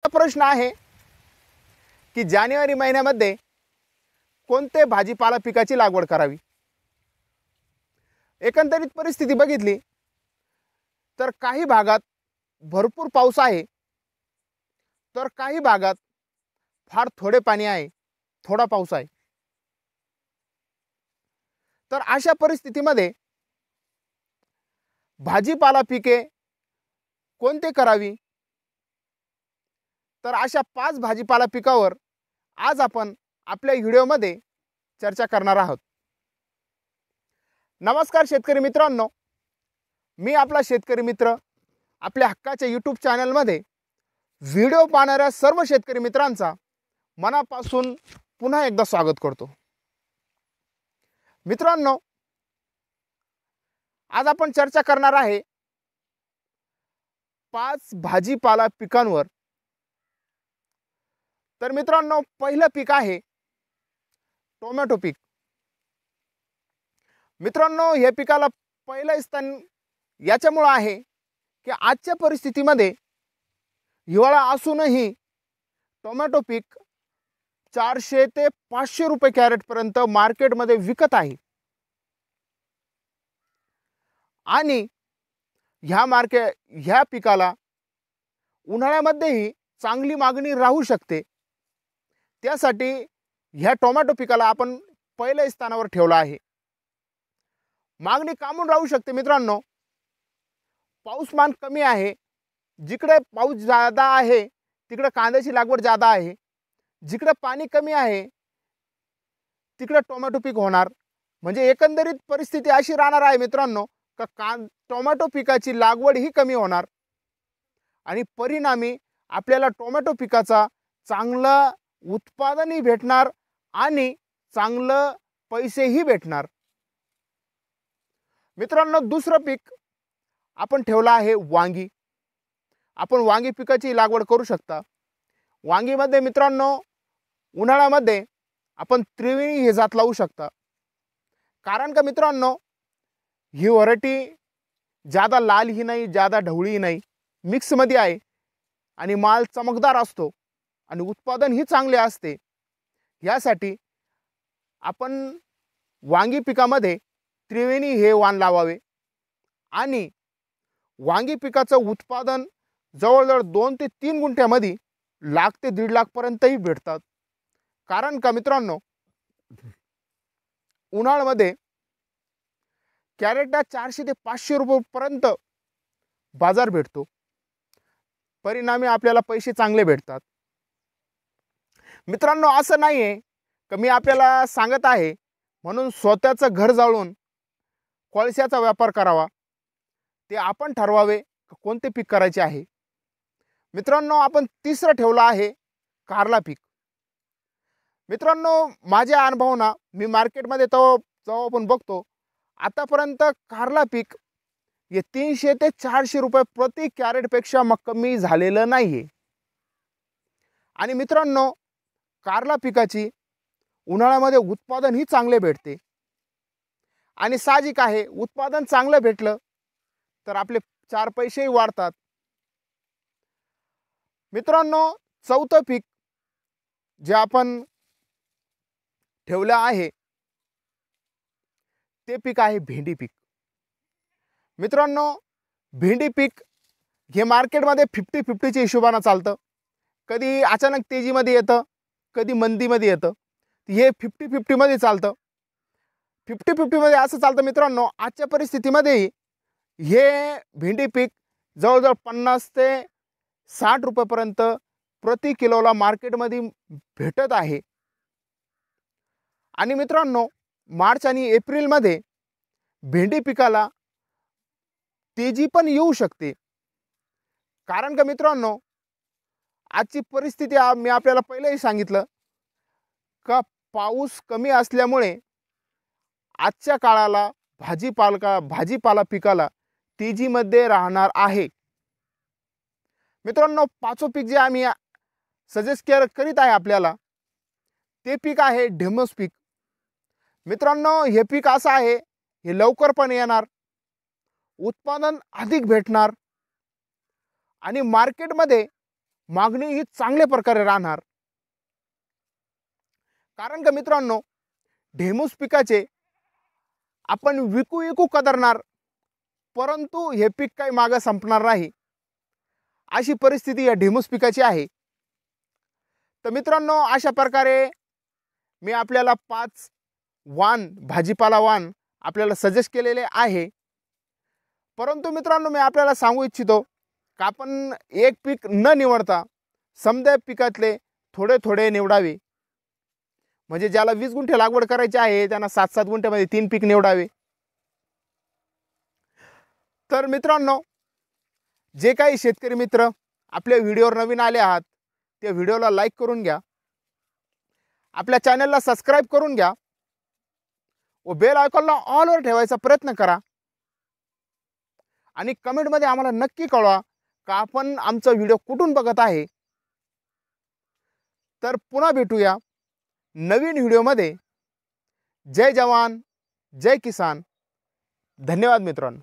प्रश्न आहे की जानेवारी महिन्यामध्ये कोणते भाजीपाला पिकाची लागवड करावी। एकंदरीत परिस्थिती बघितली तर काही भागात भरपूर पाऊस आहे, तर काही भागात फार थोडे पाणी आहे, थोडा पाऊस आहे। तर अशा परिस्थितीमध्ये भाजीपाला पिके कोणते करावी, तर अशा 5 भाजीपाला पिकावर आज आपण आपल्या व्हिडिओमध्ये चर्चा करणार आहोत। नमस्कार शेतकरी मित्रांनो, मी आपला शेतकरी मित्र आपल्या हक्काच्या YouTube चॅनलमध्ये व्हिडिओ पाहणाऱ्या सर्व शेतकरी मित्रांचा मनापासून पुन्हा एकदा स्वागत करतो। मित्रांनो, आज आपण चर्चा करणार आहे 5 भाजीपाला पिकांवर। तर मित्रांनो, पहिलं पीक आहे टोमॅटो पीक। मित्रांनो, हे पिकाला पहिलं स्थान याच्यामुळे आहे की आजच्या परिस्थितीमध्ये हिवाळा असूनही टोमॅटो पीक 400 ते 500 रुपये कॅरेट पर्यंत मार्केटमध्ये विकत आहे। आणि ह्या पिकाला उन्हाळ्यामध्येही चांगली मागणी राहू शकते। त्यासाठी ह्या टोमॅटो पिकाला आपण पहिल्या स्थानावर ठेवला आहे। मागणी कामून राहू शकते मित्रांनो, पाऊसमान कमी आहे, जिकडे पाऊस ज्यादा आहे तिकडे कांद्याची लागवड ज्यादा आहे, जिकडे पाणी कमी आहे तिकडे टोमॅटो पीक होणार। म्हणजे एकंदरीत परिस्थिती अशी राहणार आहे मित्रांनो का टोमॅटो पिकाची लागवड ही कमी होणार आणि परिणामी आपल्याला टोमॅटो पिकाचा चांगला उत्पादनही भेटणार आणि चांगलं पैसेही भेटणार। मित्रांनो, दुसरं पीक आपण ठेवला आहे वांगी। आपण वांगी पिकाची लागवड करू शकता। वांगीमध्ये मित्रांनो उन्हाळ्यामध्ये आपण त्रिवेणी हे जात लावू शकता। कारण का मित्रांनो, ही व्हरायटी ज्यादा लाल ही नाही, ज्यादा ढवळी नाही, मिक्स मध्ये आहे आणि माल चमकदार असतो आणि उत्पादन ही चांगले असते। यासाठी आपण वांगी पिकामध्ये त्रिवेणी हे वाण लावावे आणि वांगी पिकाचं उत्पादन जवळजवळ 2 ते 3 गुंठ्यामध्ये लाख ते 1.5 लाख पर्यंतही भेटतात। कारण का मित्रांनो, उन्हाळ्यामध्ये कॅरेटला 400 ते 500 रुपये पर्यंत बाजार भेटतो। परिणामी आपल्याला पैसे चांगले भेटतात। मित्रांनो, असं नाहीये की मी आपल्याला सांगत आहे म्हणून स्वतःचं घर जाळून कोळशाचा व्यापार करावा। ते आपण ठरवावे कोणते पीक करायचे आहे। मित्रांनो, आपण तिसरं ठेवला आहे कारला पीक। मित्रांनो, माझ्या अनुभवाना मी मार्केटमध्ये जेव्हा पण बघतो आतापर्यंत कारला पीक हे 300 ते 400 रुपये प्रति कॅरेट पेक्षा कमी झालेलं नाहीये। आणि मित्रांनो, कारला पिकाची उन्हाळ्यामध्ये उत्पादन ही चांगले भेटते आणि साहजिक आहे उत्पादन चांगलं भेटलं तर आपले 4 पैसेही वाढतात। मित्रांनो, चौथं पीक जे आपण ठेवलं आहे ते पीक आहे भेंडी पीक। मित्रांनो, भेंडी पीक हे मार्केटमध्ये 50-50च्या हिशोबाने चालतं। कधी अचानक तेजीमध्ये येतं, कधी मंदीमध्ये येतं। हे 50-50 मध्ये चालतं। 50-50 मध्ये असं चालतं मित्रांनो, आजच्या परिस्थितीमध्ये हे भेंडी पीक जवळजवळ 50 ते 60 रुपये पर्यंत प्रति किलोला मार्केटमध्ये भेटत आहे। आणि मित्रांनो, मार्च आणि एप्रिल मध्ये भेंडी पिकाला तेजी पण येऊ शकते। कारण का मित्रांनो, आजची परिस्थिती मी आपल्याला पहिलेही सांगितलं का पाऊस कमी असल्यामुळे आजच्या काळाला भाजीपाला पिकाला तेजीमध्ये राहणार आहे। मित्रांनो, पाचवं पीक जे आम्ही सजेस्ट करीत आहे आपल्याला ते पीक आहे ढेमस पीक। मित्रांनो, हे पीक असं आहे हे लवकर पण येणार, उत्पादन अधिक भेटणार आणि मार्केटमध्ये मागणी ही चांगल्या प्रकारे राहणार। कारण का मित्रांनो, ढेमूस पिकाचे आपण विकू विकू कदरणार, परंतु हे पीक काही मागे संपणार नाही, अशी परिस्थिती या ढेमूस पिकाची आहे। तर मित्रांनो, अशा प्रकारे मी आपल्याला 5 वाण, भाजीपाला वाण आपल्याला सजेस्ट केलेले आहे। परंतु मित्रांनो, मी आपल्याला सांगू इच्छितो की आपण एक पीक न निवडता समद्या पिकातले थोडे थोडे निवडावे। म्हणजे ज्याला 20 गुंठे लागवड करायची आहे त्यांना 7-7 गुंठ्यामध्ये 3 पीक निवडावे। तर मित्रांनो, जे काही शेतकरी मित्र आपल्या व्हिडिओवर नवीन आले आहात त्या व्हिडिओला लाईक करून घ्या, आपल्या चॅनलला सबस्क्राइब करून घ्या व बेल आयकॉनला ऑलवर ठेवायचा प्रयत्न करा आणि कमेंटमध्ये आम्हाला नक्की कळवा का आपण आमचा व्हिडिओ कुठून बघत आहे। तर पुन्हा भेटूया नवीन व्हिडिओमध्ये। जय जवान जय किसान। धन्यवाद मित्रांनो।